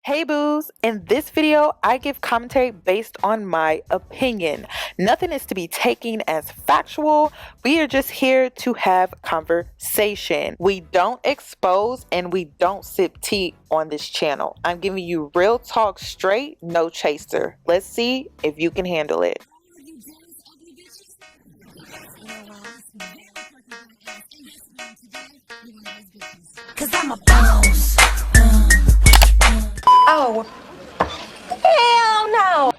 Hey boos, in this video I give commentary based on my opinion. Nothing is to be taken as factual. We are just here to have conversation. We don't expose and we don't sip tea on this channel. I'm giving you real talk straight, no chaser. Let's see if you can handle it. Cause I'm a boss. Oh, hell no.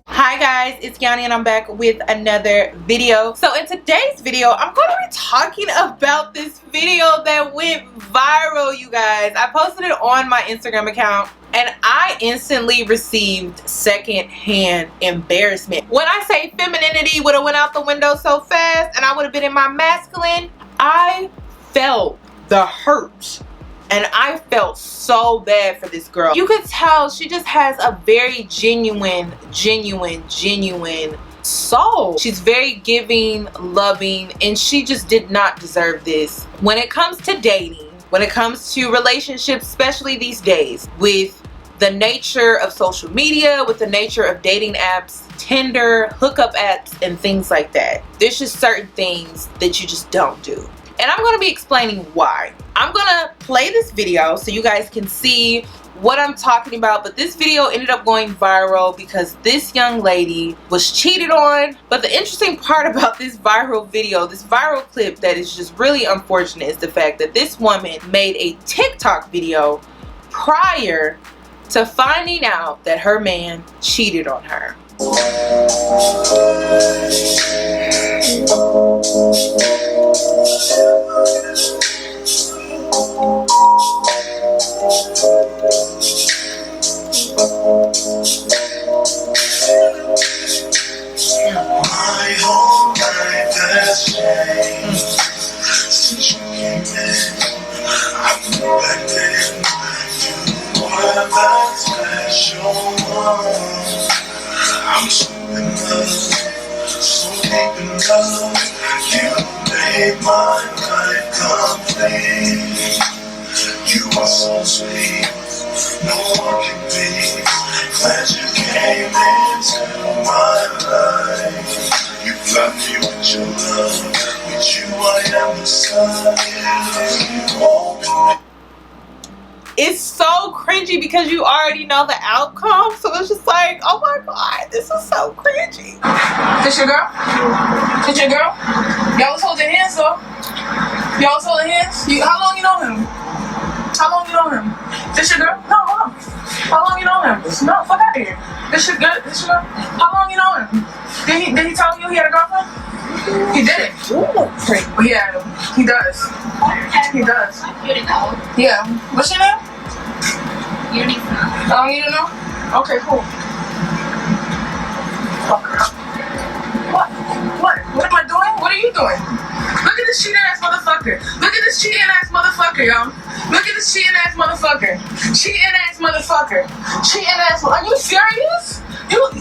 Hi guys, it's Yoni and I'm back with another video. So in today's video, I'm going to be talking about this video that went viral, you guys. I posted it on my Instagram account and I instantly received secondhand embarrassment. When I say femininity would have went out the window so fast and I would have been in my masculine, I felt the hurt. And I felt so bad for this girl. You could tell she just has a very genuine soul. She's very giving, loving, and she just did not deserve this. When it comes to dating, when it comes to relationships, especially these days, with the nature of social media, with the nature of dating apps, Tinder, hookup apps, and things like that, there's just certain things that you just don't do. And I'm going to be explaining why. I'm going to play this video so you guys can see what I'm talking about. But this video ended up going viral because this young lady was cheated on. But the interesting part about this viral video, this viral clip that is just really unfortunate, is the fact that this woman made a TikTok video prior to finding out that her man cheated on her. My whole life has changed since you came in. I knew back then you were that special one. I'm so in love, so deep in love. You made my life complete. You are so sweet, no one can be. Glad you came into my life. You love me with your love. With you I am the sun. You open me. It's so cringy because you already know the outcome. So it's just like, oh my god, this is so cringy. This your girl? This your girl? Y'all was holding hands though. Y'all was holding hands? How long you know him? How long you know him? This your girl? No, hold on. How long you know him? No, fuck out of here. This your girl? This your girl? How long you know him? Did he tell you he had a girlfriend? He did it. Yeah, he does. He does. Yeah. What's your name? Yoni. Oh, you don't know? Okay, cool. What am I doing? What are you doing? Look at this cheating ass motherfucker. Look at this cheating ass motherfucker, y'all. Look at this cheating ass motherfucker. Cheating ass motherfucker. Cheating ass. Are you serious?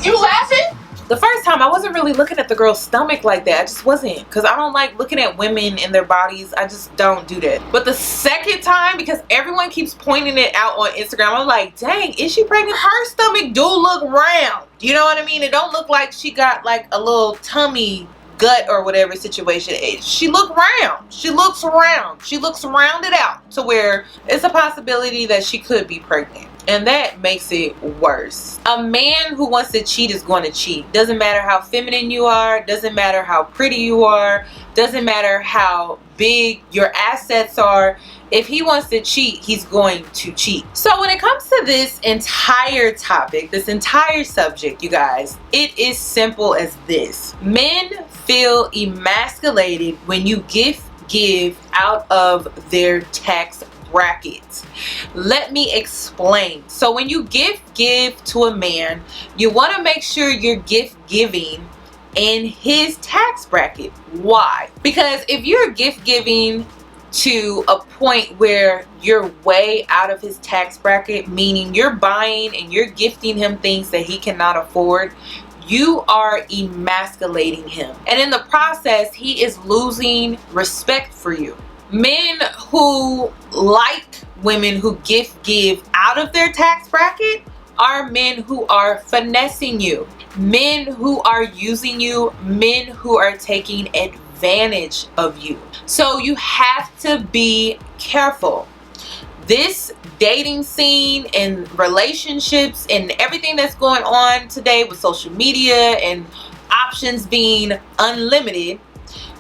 You laughing? The first time I wasn't really looking at the girl's stomach like that. I just wasn't, because I don't like looking at women and their bodies. I just don't do that. But the second time, because everyone keeps pointing it out on Instagram, I'm like, dang, is she pregnant? Her stomach do look round. You know what I mean? It don't look like she got like a little tummy gut or whatever situation it is. She look round. She looks round. She looks rounded out to where it's a possibility that she could be pregnant. And that makes it worse. A man who wants to cheat is going to cheat. Doesn't matter how feminine you are. Doesn't matter how pretty you are. Doesn't matter how big your assets are. If he wants to cheat, he's going to cheat. So when it comes to this entire topic, this entire subject, you guys, it is simple as this. Men feel emasculated when you give out of their tax bracket. Let me explain. So when you give to a man, you want to make sure you're gift giving in his tax bracket. Why? Because if you're gift giving to a point where you're way out of his tax bracket, meaning you're buying and you're gifting him things that he cannot afford, you are emasculating him. And in the process, he is losing respect for you. Men who like women who give out of their tax bracket are men who are finessing you, men who are using you, men who are taking advantage of you. So you have to be careful. This dating scene and relationships and everything that's going on today with social media and options being unlimited,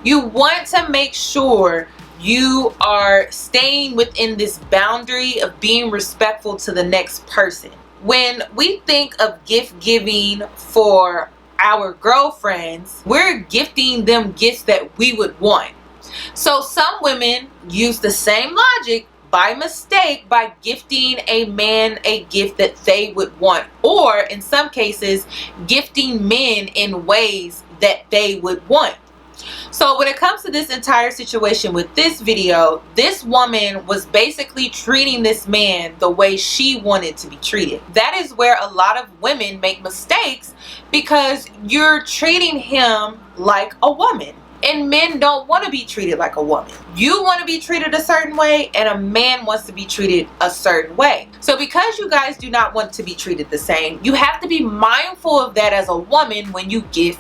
you want to make sure you are staying within this boundary of being respectful to the next person. When we think of gift giving for our girlfriends, we're gifting them gifts that we would want. So some women use the same logic by mistake by gifting a man a gift that they would want, or in some cases gifting men in ways that they would want. So when it comes to this entire situation with this video, this woman was basically treating this man the way she wanted to be treated. That is where a lot of women make mistakes, because you're treating him like a woman. And men don't want to be treated like a woman. You want to be treated a certain way, and a man wants to be treated a certain way. So because you guys do not want to be treated the same, you have to be mindful of that as a woman when you give.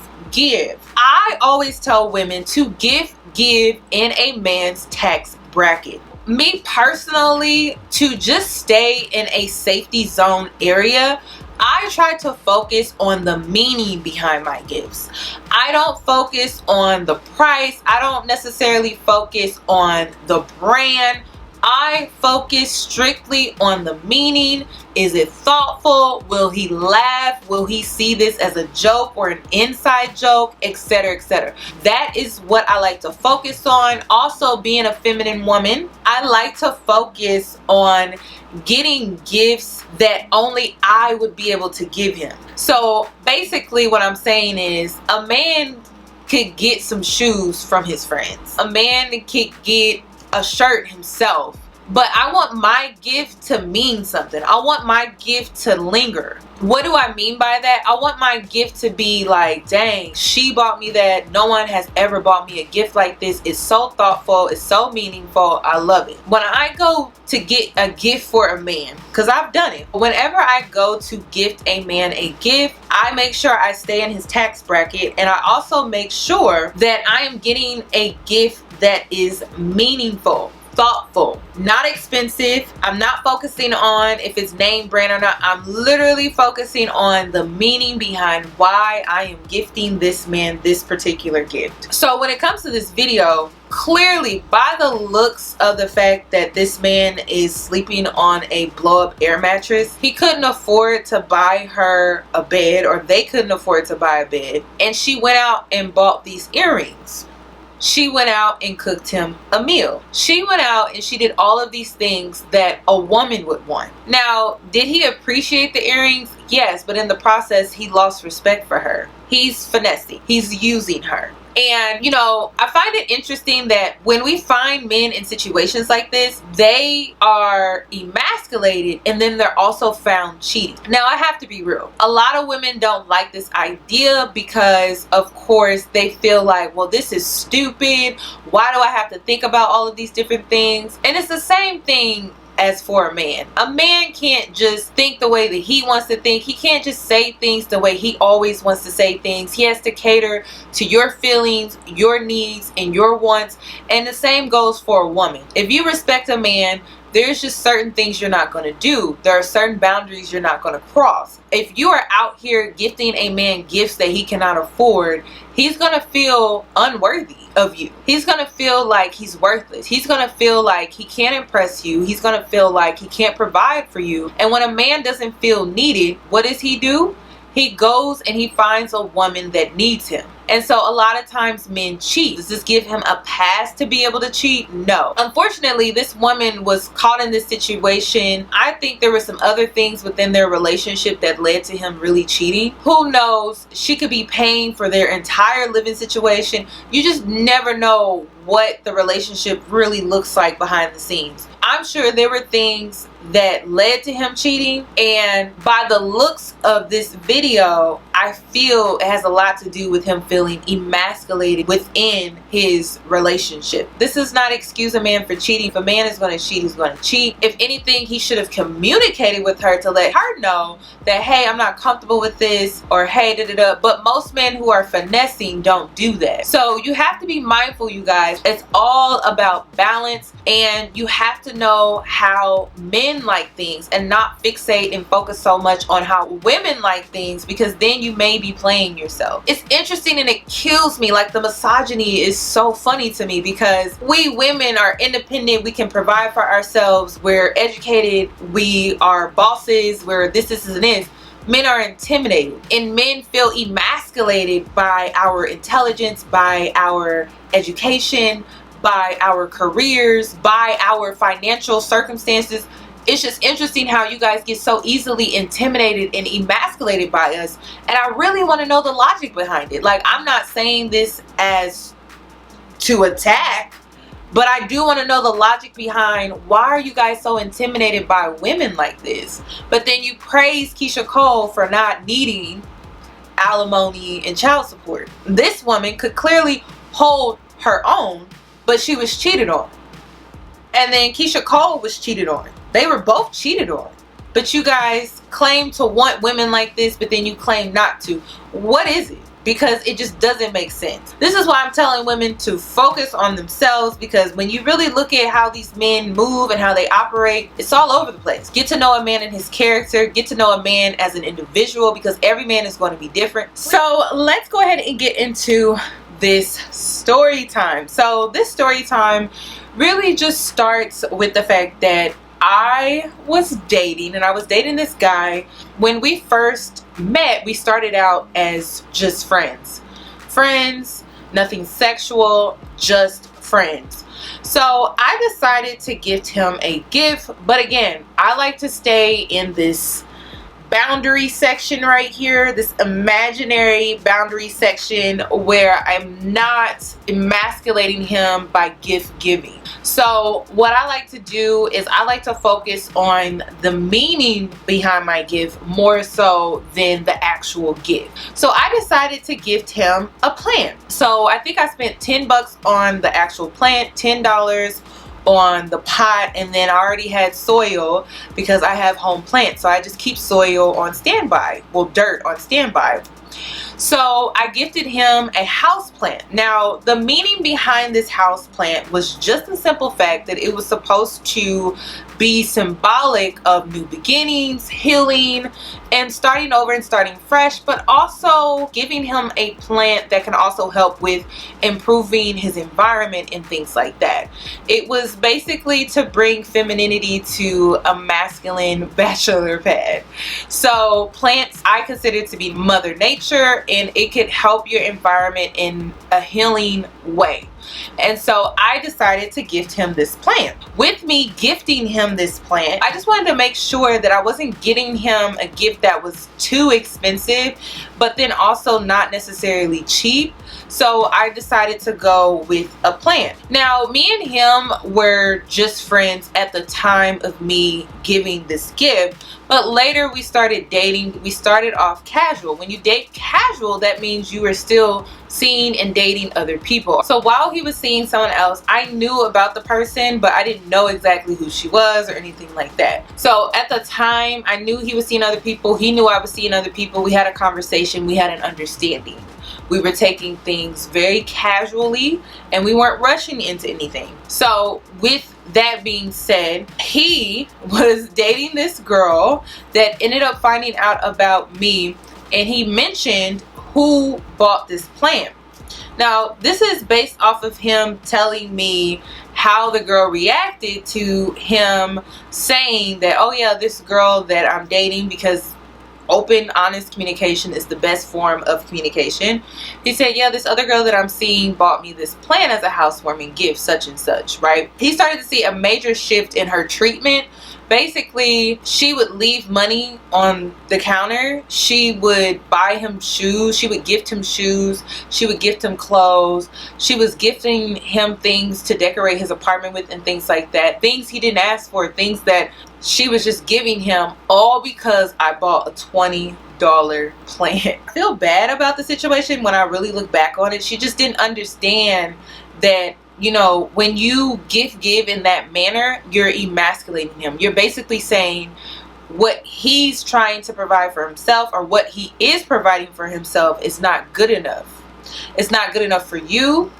I always tell women to give in a man's tax bracket. Me personally, to just stay in a safety zone area, I try to focus on the meaning behind my gifts. I don't focus on the price. I don't necessarily focus on the brand. I focus strictly on the meaning. Is it thoughtful? Will he laugh? Will he see this as a joke or an inside joke, etc., etc.? That is what I like to focus on. Also, being a feminine woman, I like to focus on getting gifts that only I would be able to give him. So basically what I'm saying is, a man could get some shoes from his friends. A man could get a shirt himself, but I want my gift to mean something. I want my gift to linger. What do I mean by that? I want my gift to be like, dang, she bought me that. No one has ever bought me a gift like this. It's so thoughtful. It's so meaningful. I love it. When I go to get a gift for a man, because I've done it, whenever I go to gift a man a gift, I make sure I stay in his tax bracket, and I also make sure that I am getting a gift that is meaningful, thoughtful, not expensive. I'm not focusing on if it's name brand or not. I'm literally focusing on the meaning behind why I am gifting this man this particular gift. So when it comes to this video, clearly by the looks of the fact that this man is sleeping on a blow-up air mattress, he couldn't afford to buy her a bed, or they couldn't afford to buy a bed, and she went out and bought these earrings. She went out and cooked him a meal. She went out and she did all of these things that a woman would want. Now, did he appreciate the earrings? Yes, but in the process, he lost respect for her. He's finessing. He's using her. And, you know, I find it interesting that when we find men in situations like this, they are emasculated and then they're also found cheating. Now, I have to be real. A lot of women don't like this idea because, of course, they feel like, well, this is stupid. Why do I have to think about all of these different things? And it's the same thing as for a man. A man can't just think the way that he wants to think. He can't just say things the way he always wants to say things. He has to cater to your feelings, your needs, and your wants. And the same goes for a woman. If you respect a man, there's just certain things you're not going to do. There are certain boundaries you're not going to cross. If you are out here gifting a man gifts that he cannot afford, he's going to feel unworthy of you. He's going to feel like he's worthless. He's going to feel like he can't impress you. He's going to feel like he can't provide for you. And when a man doesn't feel needed, what does he do? He goes and he finds a woman that needs him. And so a lot of times men cheat. Does this give him a pass to be able to cheat? No. Unfortunately, this woman was caught in this situation. I think there were some other things within their relationship that led to him really cheating. Who knows? She could be paying for their entire living situation. You just never know what the relationship really looks like behind the scenes. I'm sure there were things that led to him cheating, and by the looks of this video, I feel it has a lot to do with him feeling emasculated within his relationship. This does not excuse a man for cheating. If a man is going to cheat, he's going to cheat. If anything, he should have communicated with her to let her know that, hey, I'm not comfortable with this, or hey, da-da-da. But most men who are finessing don't do that. So you have to be mindful, you guys. It's all about balance, and you have to know how men like things and not fixate and focus so much on how women like things, because then you may be playing yourself. It's interesting and it kills me. Like, the misogyny is so funny to me, because we women are independent, we can provide for ourselves, we're educated, we are bosses, we're this and this. Men are intimidated, and men feel emasculated by our intelligence, by our education, by our careers, by our financial circumstances. It's just interesting how you guys get so easily intimidated and emasculated by us, and I really want to know the logic behind it. Like, I'm not saying this as to attack, but I do want to know the logic behind why are you guys so intimidated by women like this. But then you praise Keisha Cole for not needing alimony and child support. This woman could clearly hold her own, but she was cheated on. And then Keisha Cole was cheated on. They were both cheated on. But you guys claim to want women like this, but then you claim not to. What is it? Because it just doesn't make sense. This is why I'm telling women to focus on themselves, because when you really look at how these men move and how they operate, it's all over the place. Get to know a man and his character. Get to know a man as an individual, because every man is going to be different. So let's go ahead and get into this story time. So this story time really just starts with the fact that I was dating, and I was dating this guy. When we first met, we started out as just friends. Friends, nothing sexual, just friends. So I decided to gift him a gift, but again, I like to stay in this boundary section right here, this imaginary boundary section where I'm not emasculating him by gift giving. So what I like to do is I like to focus on the meaning behind my gift more so than the actual gift. So I decided to gift him a plant. So I think I spent 10 bucks on the actual plant, $10 on the pot, and then I already had soil because I have home plants, so I just keep soil on standby, well, dirt on standby. So I gifted him a house plant. Now, the meaning behind this house plant was just the simple fact that it was supposed to be symbolic of new beginnings, healing, and starting over and starting fresh, but also giving him a plant that can also help with improving his environment and things like that. It was basically to bring femininity to a masculine bachelor pad. So plants I consider to be Mother Nature, and it could help your environment in a healing way. And so I decided to gift him this plant. With me gifting him this plant, I just wanted to make sure that I wasn't getting him a gift that was too expensive, but then also not necessarily cheap. So I decided to go with a plant. Now, me and him were just friends at the time of me giving this gift, but later we started dating. We started off casual. When you date casual, that means you are still seeing and dating other people. So while he was seeing someone else, I knew about the person, but I didn't know exactly who she was or anything like that. So at the time, I knew he was seeing other people. He knew I was seeing other people. We had a conversation. We had an understanding. We were taking things very casually, and we weren't rushing into anything. So with that being said, he was dating this girl that ended up finding out about me, and he mentioned who bought this plant. Now, this is based off of him telling me how the girl reacted to him saying that, oh yeah, this girl that I'm dating, because open, honest communication is the best form of communication. He said, yeah, this other girl that I'm seeing bought me this plant as a housewarming gift, such and such, right? He started to see a major shift in her treatment Basically, she would leave money on the counter. She would buy him shoes. She would gift him shoes. She would gift him clothes. She was gifting him things to decorate his apartment with and things like that. Things he didn't ask for. Things that she was just giving him, all because I bought a $20 plant. I feel bad about the situation when I really look back on it. She just didn't understand that, you know, when you give in that manner, you're emasculating him. You're basically saying what he's trying to provide for himself, or what he is providing for himself, is not good enough. It's not good enough for you,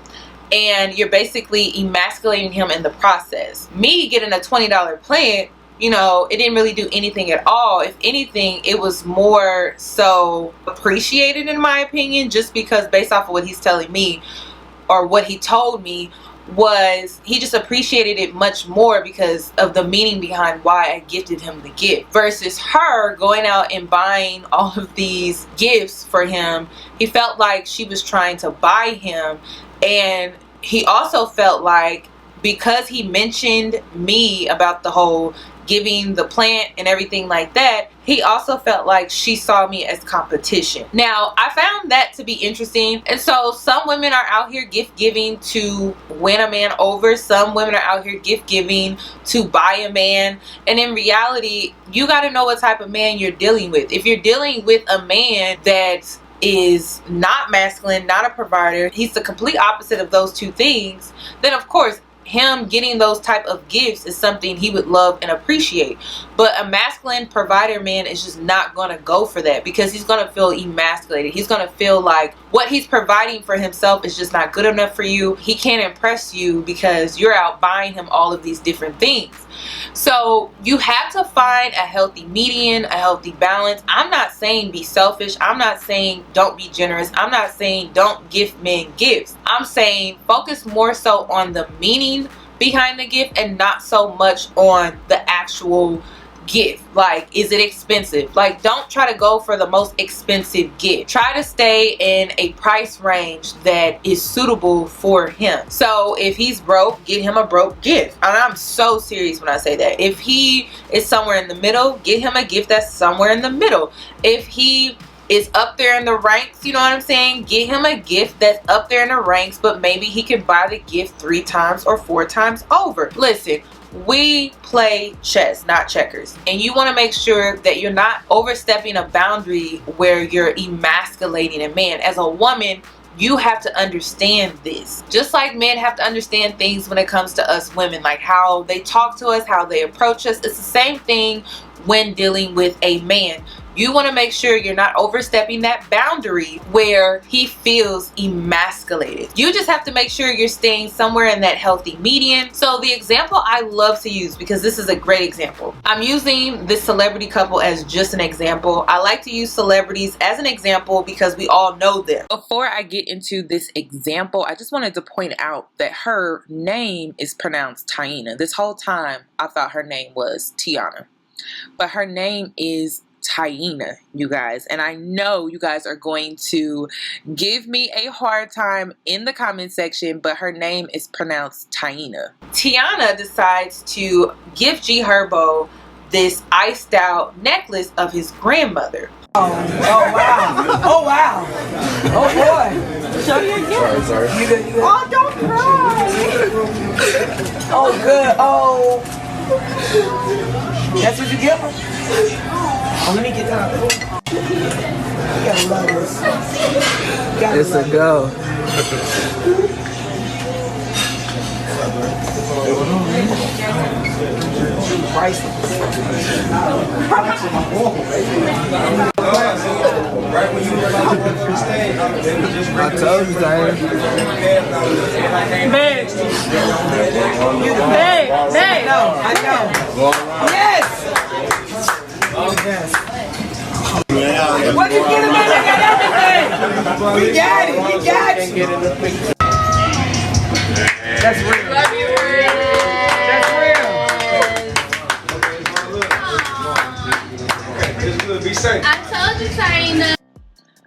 and you're basically emasculating him in the process. Me getting a $20 plant, you know, it didn't really do anything at all. If anything, it was more so appreciated in my opinion, just because based off of what he's telling me, or what he told me, was he just appreciated it much more because of the meaning behind why I gifted him the gift, versus her going out and buying all of these gifts for him. He felt like she was trying to buy him, and he also felt like because he mentioned me about the whole giving the plant and everything like that, he also felt like she saw me as competition. Now, I found that to be interesting. And so some women are out here gift giving to win a man over. Some women are out here gift giving to buy a man. And in reality, you got to know what type of man you're dealing with. If you're dealing with a man that is not masculine, not a provider, he's the complete opposite of those two things, then of course him getting those type of gifts is something he would love and appreciate. But a masculine provider man is just not going to go for that, because he's going to feel emasculated. He's going to feel like what he's providing for himself is just not good enough for you. He can't impress you because you're out buying him all of these different things. So you have to find a healthy median, a healthy balance. I'm not saying be selfish. I'm not saying don't be generous. I'm not saying don't give men gifts. I'm saying focus more so on the meaning behind the gift and not so much on the actual gift. Like, is it expensive? Like, don't try to go for the most expensive gift. Try to stay in a price range that is suitable for him. So if he's broke, get him a broke gift. And I'm so serious when I say that. If he is somewhere in the middle, get him a gift that's somewhere in the middle. If he is up there in the ranks, you know what I'm saying, get him a gift that's up there in the ranks, but maybe he can buy the gift 3 times or 4 times over. Listen, we play chess, not checkers, and you want to make sure that you're not overstepping a boundary where you're emasculating a man. As a woman, you have to understand this, just like men have to understand things when it comes to us women, like how they talk to us, how they approach us. It's the same thing when dealing with a man. You want to make sure you're not overstepping that boundary where he feels emasculated. You just have to make sure you're staying somewhere in that healthy median. So the example I love to use, because this is a great example, I'm using this celebrity couple as just an example. I like to use celebrities as an example because we all know them. Before I get into this example, I just wanted to point out that her name is pronounced Taina. This whole time I thought her name was Tiana, but her name is Taina, you guys. And I know you guys are going to give me a hard time in the comment section, but her name is pronounced Taina. Tiana decides to gift G Herbo this iced out necklace of his grandmother. Oh wow! Oh wow! Oh boy! Show you again. Sorry. You good? You good? Oh, don't cry! Oh good. Oh, that's what you give her. Oh, let me get that. You gotta love this. It's a go. I told you, Diane. Man. Hey, no, I know. Yes. Yes. What you get him in? I got everything. We got it. We got you. That's real. That's real. Be safe. I told you, Taina.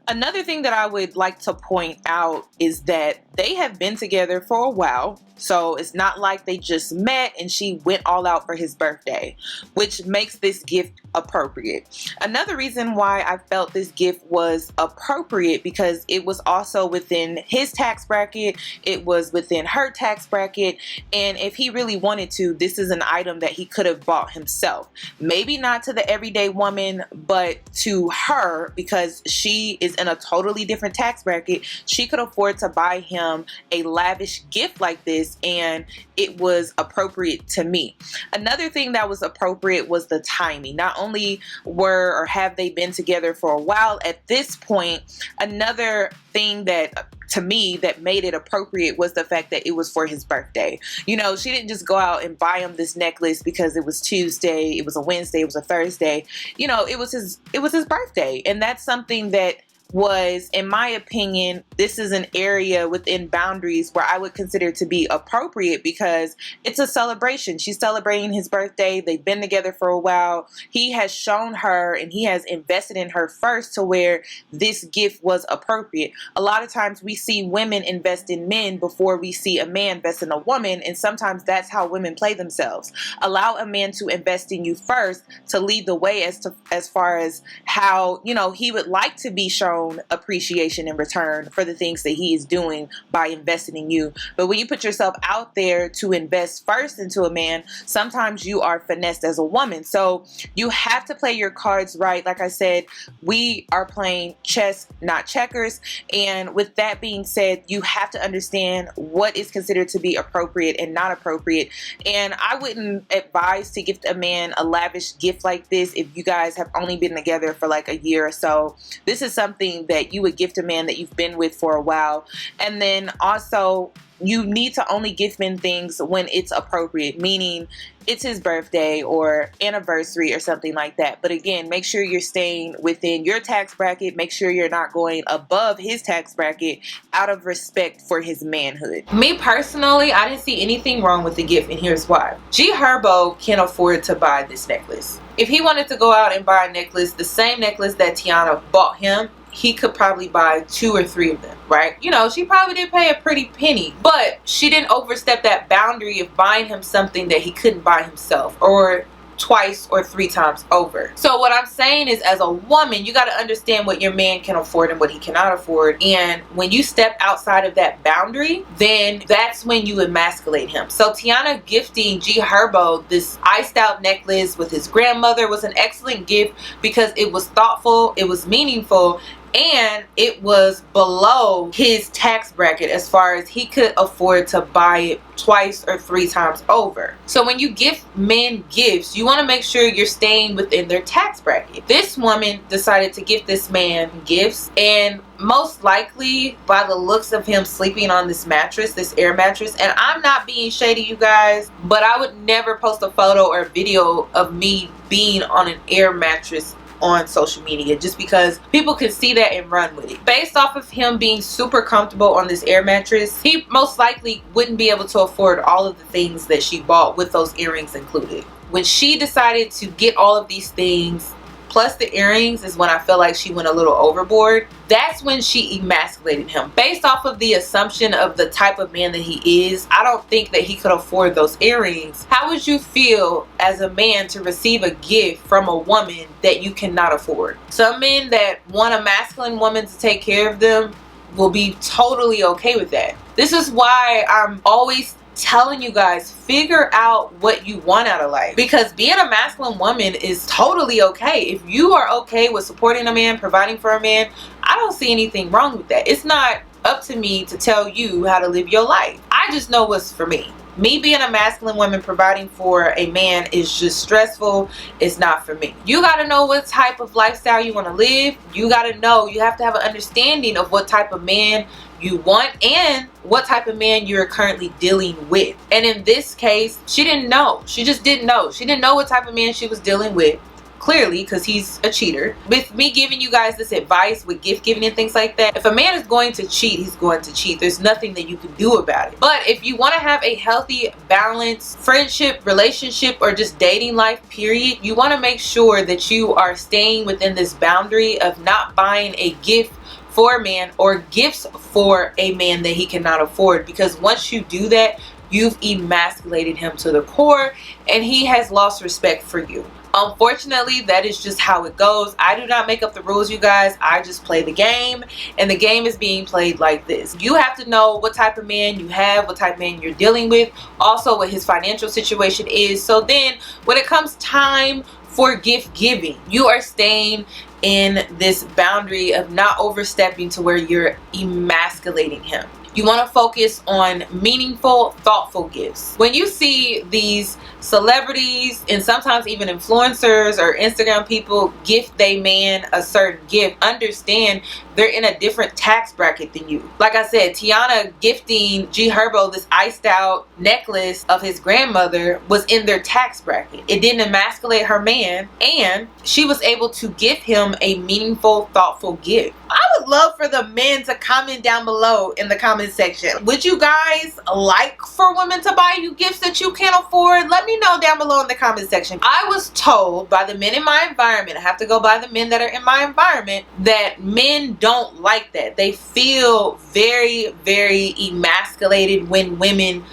Another thing that I would like to point out is that they have been together for a while. So it's not like they just met and she went all out for his birthday, which makes this gift appropriate. Another reason why I felt this gift was appropriate because it was also within his tax bracket, it was within her tax bracket, and if he really wanted to, this is an item that he could have bought himself. Maybe not to the everyday woman, but to her, because she is in a totally different tax bracket. She could afford to buy him a lavish gift like this, and it was appropriate to me. Another thing that was appropriate was the timing. Not only were or have they been together for a while at this point, another thing that to me that made it appropriate was the fact that it was for his birthday. You know, she didn't just go out and buy him this necklace because it was Tuesday, it was a Wednesday, it was a Thursday. You know, it was his birthday, and that's something that was, in my opinion, this is an area within boundaries where I would consider to be appropriate because it's a celebration. She's celebrating his birthday. They've been together for a while. He has shown her and he has invested in her first to where this gift was appropriate. A lot of times we see women invest in men before we see a man invest in a woman, and sometimes that's how women play themselves. Allow a man to invest in you first to lead the way as far as how, you know, he would like to be shown appreciation in return for the things that he is doing by investing in you. But when you put yourself out there to invest first into a man, sometimes you are finessed as a woman. So you have to play your cards right. Like I said, we are playing chess, not checkers. And with that being said, you have to understand what is considered to be appropriate and not appropriate. And I wouldn't advise to gift a man a lavish gift like this if you guys have only been together for like a year or so. This is something that you would gift a man that you've been with for a while. And then also, you need to only gift men things when it's appropriate, meaning it's his birthday or anniversary or something like that. But again, make sure you're staying within your tax bracket. Make sure you're not going above his tax bracket out of respect for his manhood. Me personally, I didn't see anything wrong with the gift, and here's why. G Herbo can afford to buy this necklace. If he wanted to go out and buy a necklace, the same necklace that Tiana bought him, he could probably buy 2 or 3 of them, right? You know, she probably did pay a pretty penny, but she didn't overstep that boundary of buying him something that he couldn't buy himself, or twice or 3 times over. So what I'm saying is, as a woman, you got to understand what your man can afford and what he cannot afford. And when you step outside of that boundary, then that's when you emasculate him. So Tiana gifting G Herbo this iced out necklace with his grandmother was an excellent gift because it was thoughtful, it was meaningful, and it was below his tax bracket as far as he could afford to buy it twice or 3 times over. So when you gift men gifts, you want to make sure you're staying within their tax bracket. This woman decided to gift this man gifts, and most likely by the looks of him sleeping on this mattress, this air mattress, and I'm not being shady, you guys, but I would never post a photo or a video of me being on an air mattress on social media, just because people can see that and run with it. Based off of him being super comfortable on this air mattress, he most likely wouldn't be able to afford all of the things that she bought with those earrings included. When she decided to get all of these things plus the earrings is when I feel like she went a little overboard. That's when she emasculated him. Based off of the assumption of the type of man that he is, I don't think that he could afford those earrings. How would you feel as a man to receive a gift from a woman that you cannot afford? Some men that want a masculine woman to take care of them will be totally okay with that. This is why I'm always telling you guys, figure out what you want out of life, because being a masculine woman is totally okay. If you are okay with supporting a man, providing for a man, I don't see anything wrong with that. It's not up to me to tell you how to live your life. I just know what's for me. Me being a masculine woman providing for a man is just stressful. It's not for me. You got to know what type of lifestyle you want to live. You got to know, you have to have an understanding of what type of man you want and what type of man you're currently dealing with. And in this case, she didn't know. She just didn't know. She didn't know what type of man she was dealing with. Clearly, because he's a cheater. With me giving you guys this advice with gift giving and things like that, if a man is going to cheat, he's going to cheat. There's nothing that you can do about it. But if you want to have a healthy, balanced friendship, relationship, or just dating life, period, you want to make sure that you are staying within this boundary of not buying a gift for a man or gifts for a man that he cannot afford, because once you do that, you've emasculated him to the core and he has lost respect for you. Unfortunately, that is just how it goes. I do not make up the rules, you guys. I just play the game, and the game is being played like this. You have to know what type of man you have, what type of man you're dealing with, also what his financial situation is. So then when it comes time for gift giving, you are staying in this boundary of not overstepping to where you're emasculating him. You want to focus on meaningful, thoughtful gifts. When you see these celebrities and sometimes even influencers or Instagram people gift they man a certain gift, understand they're in a different tax bracket than you. Like I said, Tiana gifting G Herbo this iced out necklace of his grandmother was in their tax bracket. It didn't emasculate her man, and she was able to give him a meaningful, thoughtful gift. I would love for the men to comment down below in the comment section. Would you guys like for women to buy you gifts that you can't afford? Let me know down below in the comment section. I was told by the men in my environment, I have to go by the men that are in my environment, that men don't like that. They feel very, very emasculated when women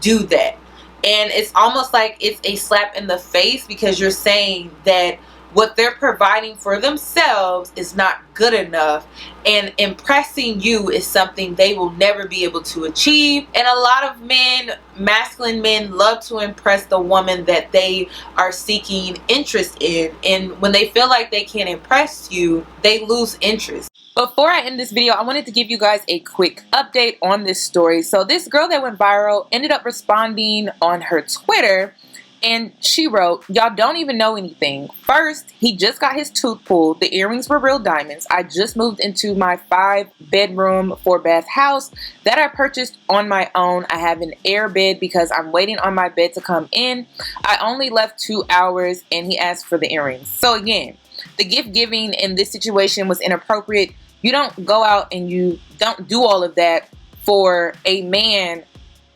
do that. And it's almost like it's a slap in the face, because you're saying that what they're providing for themselves is not good enough, and impressing you is something they will never be able to achieve. And a lot of men, masculine men, love to impress the woman that they are seeking interest in, and when they feel like they can't impress you, they lose interest. Before I end this video, I wanted to give you guys a quick update on this story. So this girl that went viral ended up responding on her Twitter, and she wrote, "Y'all don't even know anything. First, he just got his tooth pulled. The earrings were real diamonds. I just moved into my 5-bedroom, 4-bath house that I purchased on my own. I have an air bed because I'm waiting on my bed to come in. I only left 2 hours and he asked for the earrings." So again, the gift giving in this situation was inappropriate. You don't go out and you don't do all of that for a man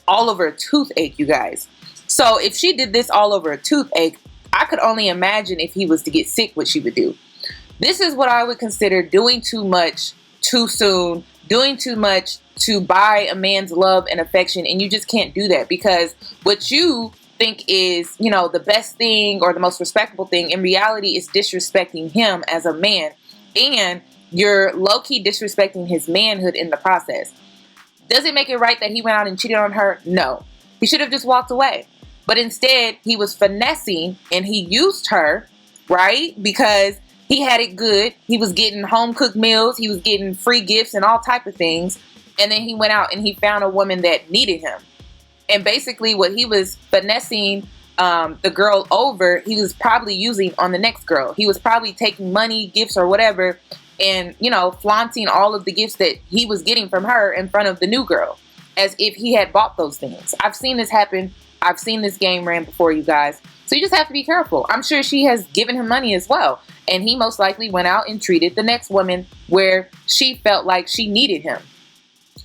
all over a toothache, you guys. So if she did this all over a toothache, I could only imagine if he was to get sick what she would do. This is what I would consider doing too much too soon, doing too much to buy a man's love and affection, and you just can't do that, because what you think is, you know, the best thing or the most respectable thing, in reality is disrespecting him as a man, and you're low-key disrespecting his manhood in the process. Does it make it right that he went out and cheated on her? No. He should have just walked away. But instead, he was finessing and he used her, right? Because he had it good. He was getting home-cooked meals. He was getting free gifts and all type of things. And then he went out and he found a woman that needed him. And basically what he was finessing the girl over, he was probably using on the next girl. He was probably taking money, gifts, or whatever, and, you know, flaunting all of the gifts that he was getting from her in front of the new girl, as if he had bought those things. I've seen this happen. I've seen this game ran before, you guys. So you just have to be careful. I'm sure she has given him money as well. And he most likely went out and treated the next woman where she felt like she needed him.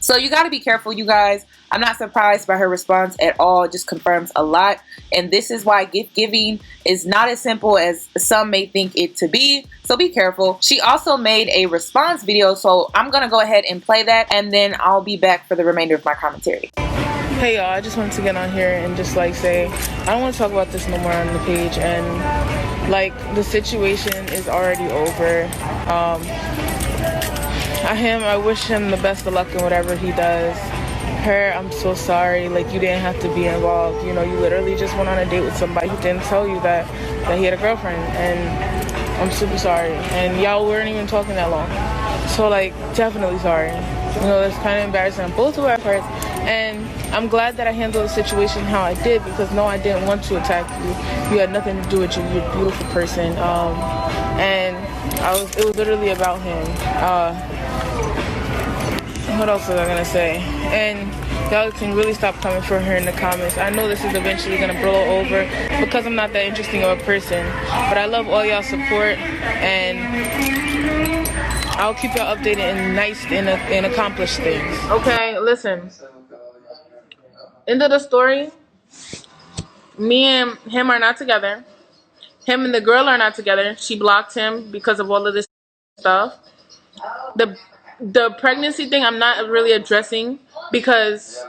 So you got to be careful, you guys. I'm not surprised by her response at all. It just confirms a lot. And this is why gift giving is not as simple as some may think it to be. So be careful. She also made a response video. So I'm going to go ahead and play that, and then I'll be back for the remainder of my commentary. Hey y'all, I just wanted to get on here and just like say, I don't want to talk about this no more on the page, and like the situation is already over. I wish him the best of luck in whatever he does. Her, I'm so sorry, like you didn't have to be involved. You know, you literally just went on a date with somebody who didn't tell you that he had a girlfriend, and I'm super sorry. And y'all weren't even talking that long. So like, definitely sorry. You know, that's kind of embarrassing on both of our parts. And I'm glad that I handled the situation how I did, because no, I didn't want to attack you. You had nothing to do with you. You're a beautiful person. And it was literally about him. What else was I gonna say? And y'all can really stop coming for her in the comments. I know this is eventually gonna blow over because I'm not that interesting of a person, but I love all y'all support, and I'll keep y'all updated and nice and accomplished things. Okay, listen. End of the story. Me and him are not together. Him and the girl are not together. She blocked him because of all of this stuff. the pregnancy thing I'm not really addressing because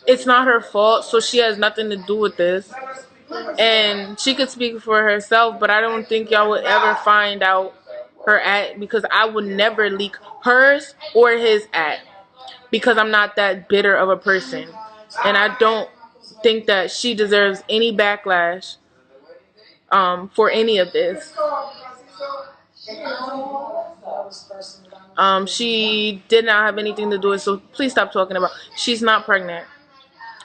it's not her fault, so she has nothing to do with this. And she could speak for herself, but I don't think y'all would ever find out her at, because I would never leak hers or his at, because I'm not that bitter of a person. And I don't think that she deserves any backlash for any of this. She did not have anything to do with it, so please stop talking about. She's not pregnant.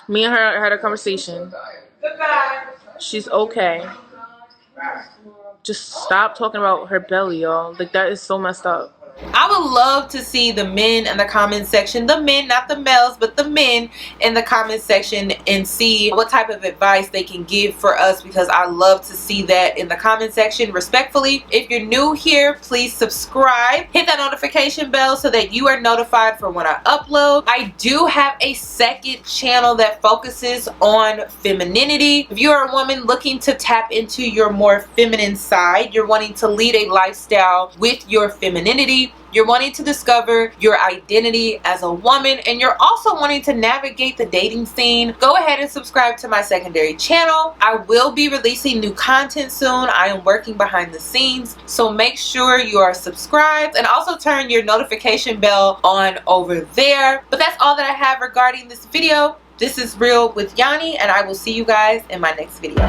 Me and her had a conversation. She's okay. Just stop talking about her belly, y'all. Like, that is so messed up. I would love to see the men in the comment section, the men, not the males, but the men in the comment section, and see what type of advice they can give for us, because I love to see that in the comment section. Respectfully, if you're new here, please subscribe, hit that notification bell so that you are notified for when I upload. I do have a second channel that focuses on femininity. If you are a woman looking to tap into your more feminine side, you're wanting to lead a lifestyle with your femininity, you're wanting to discover your identity as a woman, and you're also wanting to navigate the dating scene, go ahead and subscribe to my secondary channel. I will be releasing new content soon. I am working behind the scenes, so make sure you are subscribed and also turn your notification bell on over there. But that's all that I have regarding this video. This is Real with Yoni, and I will see you guys in my next video.